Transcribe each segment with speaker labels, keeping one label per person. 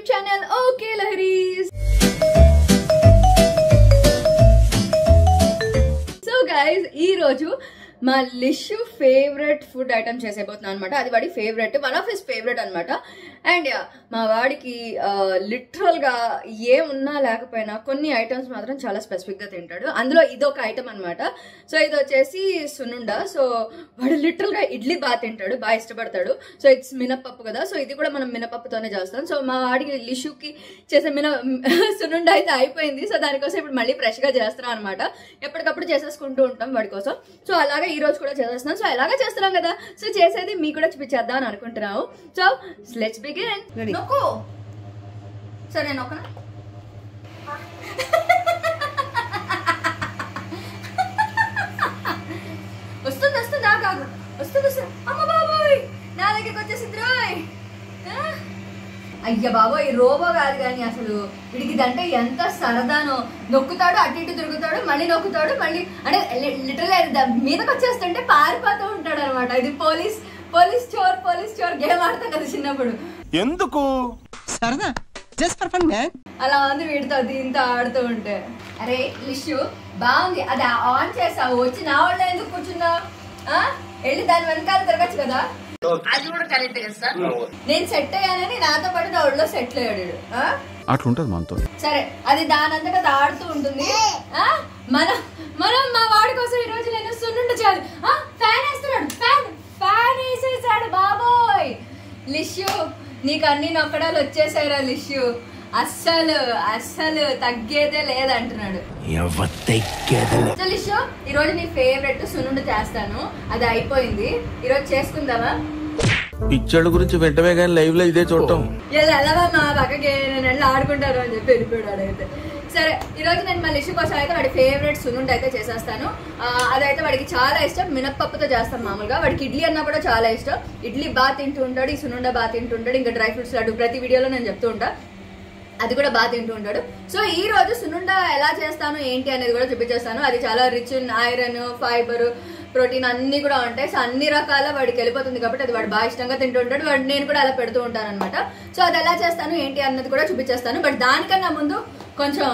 Speaker 1: channel Okay Laharis. So guys, ee roju మా Lishu favourite food item చేసేపోతున్నాను అనమాట. అది వాడి favourite, one of his favourite అనమాట. అండ్ మా వాడికి లిటరల్గా ఏమున్నా లేకపోయినా కొన్ని ఐటమ్స్ మాత్రం చాలా స్పెసిఫిక్గా తింటాడు. అందులో ఇదొక ఐటమ్ అనమాట. సో ఇది వచ్చేసి సునుండ. సో వాడు లిటరల్గా ఇడ్లీ బాగా తింటాడు, బాగా ఇష్టపడతాడు. సో ఇట్స్ మినపప్పు కదా, సో ఇది కూడా మనం మినపప్పుతోనే చేస్తాం. సో మా వాడికి లిషుకి చేసే సునుండ అయితే అయిపోయింది. సో దానికోసం ఇప్పుడు మళ్ళీ ఫ్రెష్గా చేస్తున్నాం అనమాట. ఎప్పటికప్పుడు చేసేసుకుంటూ ఉంటాం వాడి కోసం. సో అలాగే ఈ రోజు కూడా చేసేస్తున్నాం. సో ఎలాగా చేస్తున్నాం కదా, సో చేసేది మీకు కూడా చూపించేద్దాం అని అనుకుంటున్నాము. So let's begin. నొక్కు. సరే నొక్కనా? వస్తుంది వస్తుంది, కాదు వస్తుంది వస్తుంది. అమ్మ బాబోయ్, నా దగ్గరికి వచ్చేసింది రోయ్. అయ్య బాబోయ్, రోబో కాదు కానీ అసలు వీడికి ఇదంటే ఎంత సరదానో. నొక్కుతాడు, అటు ఇటు తిరుగుతాడు, మళ్ళీ నొక్కుతాడు, మళ్ళీ అంటే లిటరల్ మీదకి వచ్చేస్తుంటే పారిపోతూ ఉంటాడు అనమాట. ఇది పోలీస్ చోర్ గేమ్ ఆడతాం కదా చిన్నప్పుడు. ఎందుకు సరదా, జస్ట్ ఫర్ ఫన్ మ్యాన్. అలా ఉంది వీడితో దీంతో ఆడుతూ ఉంటే. అరే లిషు బాగుంది, అది ఆన్ చేసావు, వచ్చి నా వాళ్ళ ఎందుకు కూర్చున్నావు? వెళ్ళి దాని వెనకాల తిరగచ్చు కదా. అది కూడా కరెక్ట్ కదా సార్. నేను సెట్ అయ్యానని నాతో పాటు నా ఒళ్ళో సెటిల్ అయ్యాడు. అట్లుంటది మనతో. సరే, అది దానంతటా ఆడుతూ ఉంటుంది. మనం మా వాడి కోసం ఈ రోజు నేను సున్నుండ చేయాలి. ఫ్యాన్ వేస్తున్నాడు, ఫ్యాన్ వేసేసాడు బాబోయ్. లిష్యూ నీకు అన్ని నొక్కడాలు వచ్చేసారా లిష్యూ? అస్సలు తగ్గేదే లేదంటున్నాడు. లిష్యూ ఈ రోజు నీ ఫేవరెట్ సున్నుండ చేస్తాను, అది అయిపోయింది. ఈ రోజు చేసుకుందామా?
Speaker 2: పిచ్చోళ్ళ గురించి వెంటనే కానీ లైవ్ లో ఇదే చూడటం.
Speaker 1: ఎలా మా పక్కకి నేను ఆడుకుంటారు అని చెప్పి వెళ్ళిపోయాడు అయితే. సరే, ఈ రోజు నేను మా లిషు కోసం అయితే వాడి ఫేవరెట్ సున్నుండ అయితే చేసేస్తాను. అదైతే వాడికి చాలా ఇష్టం. మినప్పప్పుతో చేస్తాం మామూలుగా. వాడికి ఇడ్లీ అన్నా కూడా చాలా ఇష్టం. ఇడ్లీ బాగా తింటూ ఉంటాడు, ఈ సున్నుండ బాగా తింటూ ఉంటాడు. ఇంకా డ్రై ఫ్రూట్స్ లడ్డు ప్రతి వీడియోలో నేను చెప్తూ ఉంటా, అది కూడా బాగా తింటూ ఉంటాడు. సో ఈ రోజు సున్నుండ ఎలా చేస్తాను ఏంటి అనేది కూడా చూపించేస్తాను. అది చాలా rich in iron, fibre, protein అన్ని కూడా ఉంటాయి. సో అన్ని రకాల వాడికి వెళ్ళిపోతుంది కాబట్టి అది వాడు బాగా ఇష్టంగా తింటూ ఉంటాడు. వాడు నేను కూడా అలా పెడుతూ ఉంటాను అనమాట. సో అది ఎలా చేస్తాను ఏంటి అన్నది కూడా చూపించేస్తాను. బట్ దానికన్నా ముందు కొంచెం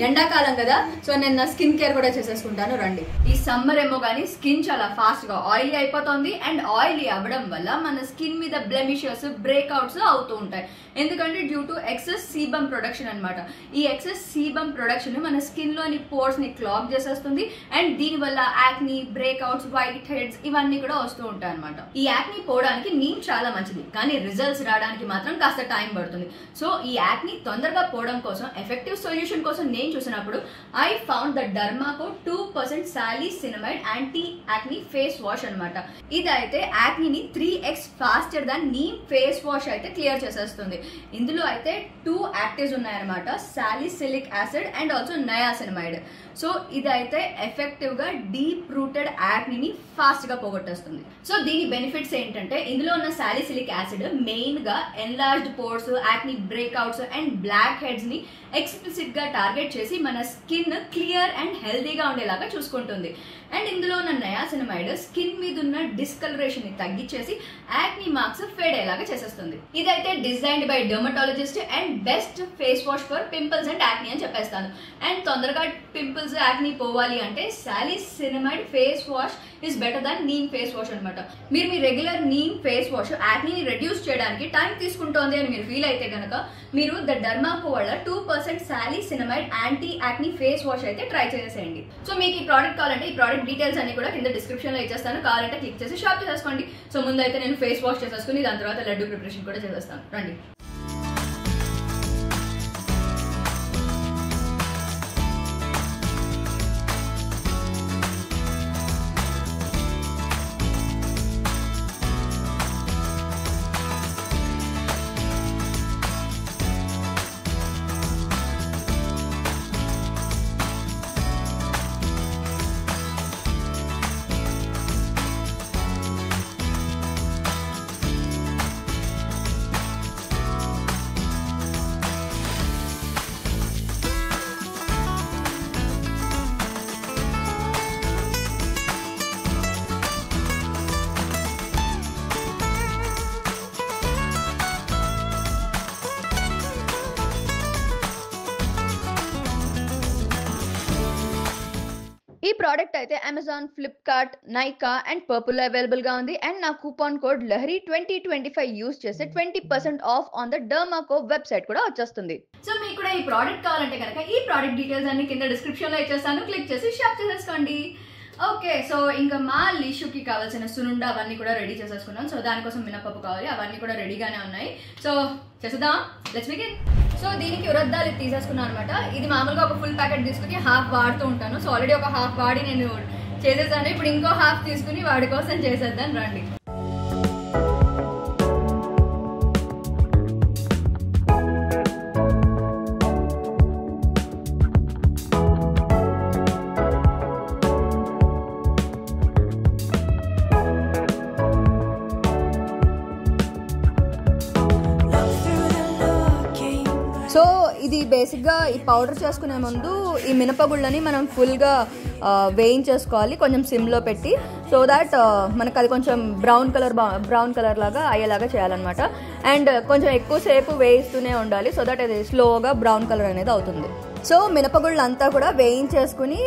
Speaker 1: ఎండాకాలం కదా, సో నేను నా స్కిన్ కేర్ కూడా చేసేసుకుంటాను. రండి. ఈ సమ్మర్ ఏమో కానీ స్కిన్ చాలా ఫాస్ట్ గా ఆయిలీ అయిపోతుంది. అండ్ ఆయిలీ అవ్వడం వల్ల మన స్కిన్ మీద బ్లెమిషెస్, బ్రేక్అవుట్స్ అవుతూ ఉంటాయి. ఎందుకంటే due to excess sebum production అనమాట. ఈ ఎక్సెస్ సీబమ్ ప్రొడక్షన్ మన స్కిన్ లోని పోర్స్ ని క్లాగ్ చేసేస్తుంది. అండ్ దీని వల్ల యాక్ని, బ్రేక్అవుట్స్, వైట్ హెడ్స్ ఇవన్నీ కూడా వస్తూ ఉంటాయి అనమాట. ఈ యాక్ని పోవడానికి నీమ్ చాలా మంచిది, కానీ రిజల్ట్స్ రావడానికి మాత్రం కాస్త టైం పడుతుంది. సో ఈ యాక్ని తొందరగా పోవడం కోసం, ఎఫెక్టివ్ సొల్యూషన్ కోసం నేను చూసినప్పుడు I found the Dermaco 2% Salicinamide anti acne face wash అనమాట. ఇదైతే acne 3x faster than neem face wash అయితే క్లియర్ చేసేస్తుంది. ఇందులో అయితే 2 యాక్టివ్స్ ఉన్నాయన్నమాట, salicylic acid and also niacinamide. So ఇదైతే ఎఫెక్టివ్ గా డీప్ రూటెడ్ యాక్ని ఫాస్ట్ గా పోగొట్టేస్తుంది. సో దీని బెనిఫిట్స్ ఏంటంటే ఇందులో ఉన్న సాలిసిలిక్ యాసిడ్ మెయిన్ గా enlarged pores, acne breakouts and blackheads ని ఎక్స్ప్లిసిట్ గా టార్గెట్ చేసి మన స్కిన్ క్లియర్ అండ్ హెల్దీగా ఉండేలాగా చూసుకుంటుంది. అండ్ ఇందులో ఉన్న నయాసినమైడ్ స్కిన్ మీద ఉన్న డిస్కలరేషన్ ని తగ్గించేసి యాక్ని మార్క్స్ ఫేడ్ అయ్యేలాగా చేసేస్తుంది. ఇదైతే designed by dermatologist and best face wash for pimples and acne అని చెప్పేస్తాను. అండ్ తొందరగా పింపుల్స్, యాక్ని పోవాలి అంటే Salicinamide face wash is better than neem face wash అనమాట. మీరు మీ regular neem face wash acne reduce చేయడానికి టైం తీసుకుంటోంది అని మీరు ఫీల్ అయితే కనుక మీరు ద డర్మాకో వాళ్ళ 2% Salicinamide anti acne face wash అయితే ట్రై చేసేయండి. సో మీకు ఈ ప్రోడక్ట్ కావాలంటే ఈ ప్రోడక్ట్ డీటెయిల్స్ అన్ని కూడా కింద డిస్క్రిప్షన్ లో ఇచ్చేస్తాను. కావాలంటే క్లిక్ చేసి షాప్ చేసేసుకోండి. సో ముందు అయితే నేను ఫేస్ వాష్ చేసేసుకుని దాని తర్వాత లడ్డు ప్రిపరేషన్ కూడా చేసేస్తాను. రండి. ఈ ప్రోడక్ట్ అయితే Amazon, Flipkart, Nykaa and purple available గా ఉంది. అండ్ నా కూపాన్ కోడ్ లహరి 2025 యూస్ చేస్తే 20% ఆఫ్ ఆన్ ద డర్మాకో వెబ్సైట్ కూడా వచ్చేస్తుంది. సో మీకు కూడా ఈ ప్రోడక్ట్ కావాలంటే కనుక ఈ ప్రోడక్ట్ డీటెయిల్స్ అన్ని కింద డిస్క్రిప్షన్ లో ఇచ్చేస్తాను, క్లిక్ చేసి షాప్ చేసేసుకోండి. ఓకే, సో ఇంకా మా లిషుకి కావాల్సిన సునుండ అవన్నీ కూడా రెడీ చేసేసుకున్నాం. సో దానికోసం మినపప్పు కావాలి, అవన్నీ కూడా రెడీగానే ఉన్నాయి. సో చేసేద్దాం, లెట్స్ బిగిన్. సో దీనికి ఉరద్దాలు తీసేసుకున్నాను అనమాట. ఇది మామూలుగా ఒక ఫుల్ ప్యాకెట్ తీసుకుని హాఫ్ వాడుతూ ఉంటాను. సో ఆల్రెడీ ఒక హాఫ్ వాడి నేను చేసేసాను. ఇప్పుడు ఇంకో హాఫ్ తీసుకుని వాడి కోసం చేసేద్దాం రండి. సో ఇది బేసిక్గా ఈ పౌడర్ చేసుకునే ముందు ఈ మినపగుళ్ళని మనం ఫుల్గా వేయించేసుకోవాలి కొంచెం సిమ్లో పెట్టి. సో దాట్ మనకు అది కొంచెం బ్రౌన్ కలర్ లాగా అయ్యేలాగా చేయాలన్నమాట. అండ్ కొంచెం ఎక్కువసేపు వేయిస్తూనే ఉండాలి సో దట్ అది స్లోగా బ్రౌన్ కలర్ అనేది అవుతుంది. సో మినపగుళ్ళు అంతా కూడా వేయించేసుకుని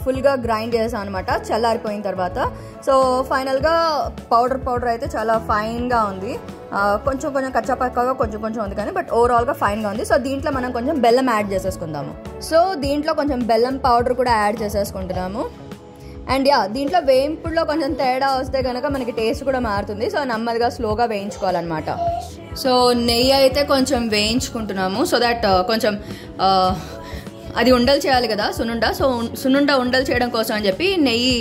Speaker 1: ఫుల్గా గ్రైండ్ చేసాం అనమాట చల్లారిపోయిన తర్వాత. సో ఫైనల్గా పౌడర్ అయితే చాలా ఫైన్గా ఉంది. కొంచెం కచ్చాపక్కగా కొంచెం ఉంది కానీ బట్ ఓవరాల్గా ఫైన్గా ఉంది. సో దీంట్లో మనం కొంచెం బెల్లం యాడ్ చేసేసుకుందాము. సో దీంట్లో కొంచెం బెల్లం పౌడర్ కూడా యాడ్ చేసేసుకుంటున్నాము. అండ్ దీంట్లో వేయింపుల్లో కొంచెం తేడా వస్తే కనుక మనకి టేస్ట్ కూడా మారుతుంది. సో నెమ్మదిగా స్లోగా వేయించుకోవాలన్నమాట. సో నెయ్యి అయితే కొంచెం వేయించుకుంటున్నాము సో దట్ కొంచెం అది ఉండలు చేయాలి కదా సునుండ. సో సునుండ ఉండలు చేయడం కోసం అని చెప్పి నెయ్యి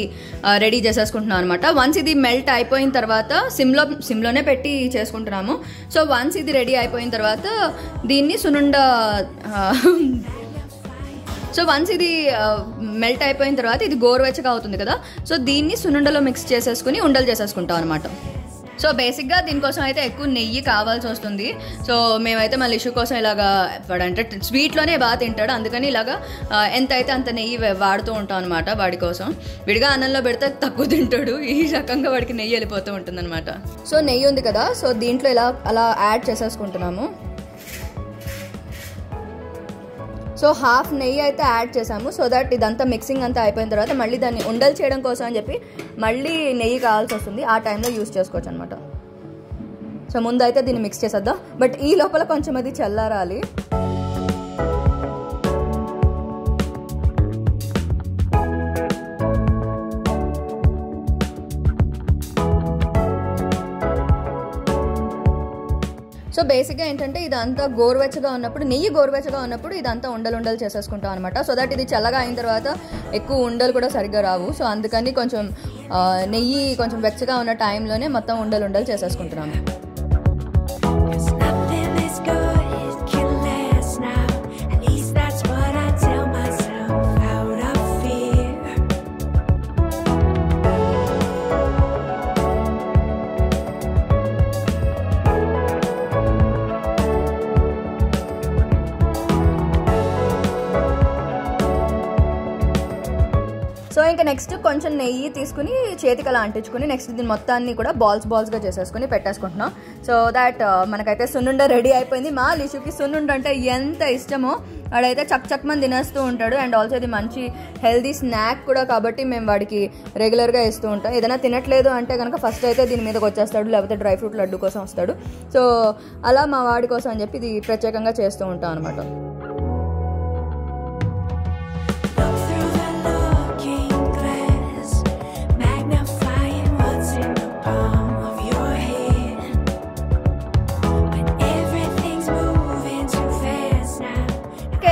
Speaker 1: రెడీ చేసేసుకుంటున్నాం అనమాట. వన్స్ ఇది మెల్ట్ అయిపోయిన తర్వాత సిమ్లోనే పెట్టి చేసుకుంటున్నాము. సో వన్స్ ఇది రెడీ అయిపోయిన తర్వాత దీన్ని వన్స్ ఇది మెల్ట్ అయిపోయిన తర్వాత ఇది గోరువెచ్చగా అవుతుంది కదా. సో దీన్ని సునుండలో మిక్స్ చేసేసుకుని ఉండలు చేసేసుకుంటాం అనమాట. సో బేసిక్గా దీనికోసం అయితే ఎక్కువ నెయ్యి కావాల్సి వస్తుంది. సో మేమైతే మా లిషు కోసం ఇలాగా అంటే స్వీట్లోనే బాగా తింటాడు, అందుకని ఇలాగా ఎంత అయితే అంత నెయ్యి వాడుతూ ఉంటాం అనమాట వాడి కోసం. విడిగా అన్నంలో పెడితే తక్కువ తింటాడు, ఈ రకంగా వాడికి నెయ్యి వెళ్ళిపోతూ ఉంటుంది అనమాట. సో నెయ్యి ఉంది కదా, సో దీంట్లో అలా యాడ్ చేసేసుకుంటున్నాము. సో హాఫ్ నెయ్యి అయితే యాడ్ చేసాము సో దట్ ఇదంతా మిక్సింగ్ అంతా అయిపోయిన తర్వాత మళ్ళీ దాన్ని ఉండలు చేయడం కోసం అని చెప్పి మళ్ళీ నెయ్యి కావాల్సి వస్తుంది. ఆ టైంలో యూజ్ చేసుకోవచ్చు అనమాట. సో ముందు అయితే దీన్ని మిక్స్ చేసేద్దాం, బట్ ఈ లోపల కొంచెం అది చల్లారాలి. సో బేసిక్గా ఏంటంటే ఇదంతా గోరువెచ్చగా ఉన్నప్పుడు నెయ్యి గోరువెచ్చగా ఉన్నప్పుడు ఇదంతా ఉండలు చేసేసుకుంటాం అనమాట. సో దట్ ఇది చల్లగా అయిన తర్వాత ఎక్కువ ఉండలు కూడా సరిగ్గా రావు. సో అందుకని కొంచెం నెయ్యి కొంచెం వెచ్చగా ఉన్న టైంలోనే మొత్తం ఉండలు చేసేసుకుంటున్నాము. సో ఇంకా నెక్స్ట్ కొంచెం నెయ్యి తీసుకుని చేతికి అలా అంటించుకుని నెక్స్ట్ దీన్ని మొత్తాన్ని కూడా బాల్స్గా చేసేసుకుని పెట్టేసుకుంటున్నాం. సో దాట్ మనకైతే సున్నుండ రెడీ అయిపోయింది. మా లిషుకి సున్నుండ అంటే ఎంత ఇష్టమో వాడైతే చక్మని తినేస్తూ ఉంటాడు. అండ్ ఆల్సో ఇది మంచి హెల్దీ స్నాక్ కూడా కాబట్టి మేము వాడికి రెగ్యులర్గా ఇస్తూ ఉంటాం. ఏదైనా తినట్లేదు అంటే కనుక ఫస్ట్ అయితే దీని మీదకి వచ్చేస్తాడు, లేకపోతే డ్రై ఫ్రూట్ లడ్డు కోసం వస్తాడు. సో అలా మా వాడి కోసం అని చెప్పి ఇది ప్రత్యేకంగా చేస్తూ ఉంటాం అనమాట.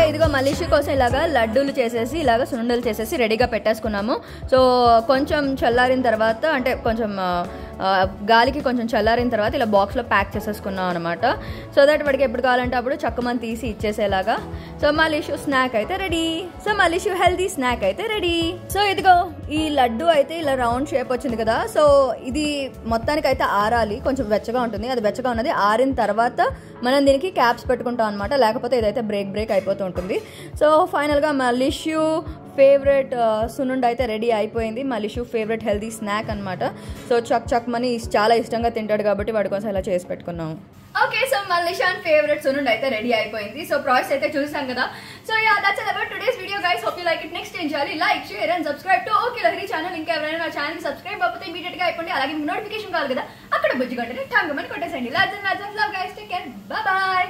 Speaker 1: ఇదిగో మలిషి కోసం ఇలాగా లడ్డూలు చేసేసి ఇలాగ సున్నుండలు చేసేసి రెడీగా పెట్టేసుకున్నాము. సో కొంచెం చల్లారిన తర్వాత అంటే కొంచెం గాలికి కొంచెం చల్లారిన తర్వాత ఇలా బాక్స్లో ప్యాక్ చేసేసుకున్నాం అనమాట. సో దట్ వాడికి ఎప్పుడు కావాలంటే అప్పుడు చక్కమని తీసి ఇచ్చేసేలాగా. సో మలిషు స్నాక్ అయితే రెడీ. సో మలిషు హెల్దీ స్నాక్ అయితే రెడీ. సో ఇదిగో ఈ లడ్డు అయితే ఇలా రౌండ్ షేప్ వచ్చింది కదా. సో ఇది మొత్తానికి అయితే ఆరాలి, కొంచెం వెచ్చగా ఉంటుంది. అది వెచ్చగా ఉన్నది ఆరిన తర్వాత మనం దీనికి క్యాప్స్ పెట్టుకుంటాం అనమాట, లేకపోతే ఇదైతే బ్రేక్ అయిపోతూ ఉంటుంది. సో ఫైనల్గా మలిషు ఫేవరెట్ సున్నుండ అయితే రెడీ అయిపోయింది. మలిషు ఫేవరెట్ హెల్దీ స్నాక్ అనమాట. సో చక్మని చాలా ఇష్టంగా తింటాడు కాబట్టి వాడి కోసం ఇలా చేసి పెట్టుకున్నాము. ఓకే, సో మలిషాన్ ఫేవరెట్ సున్నుండ అయితే రెడీ అయిపోయింది. సో ప్రాసెస్ అయితే చూసాం కదా. So yeah that's all about today's video guys. Hope you like it. Next ఏం చేయాలి? Like, share and subscribe to okay Lahari channel. ఇంకా ఎవరైనా నా ఛానల్ కి సబ్స్క్రైబ్ అవ్వకపోతే ఇమీడియట్ గా అయిపోండి. అలాగే నోటిఫికేషన్ కావాలి కదా, అక్కడ బుజ్జి గంటని ఠంగమని కొట్టేసండి. Lots and lots of love guys. Take care. Bye by.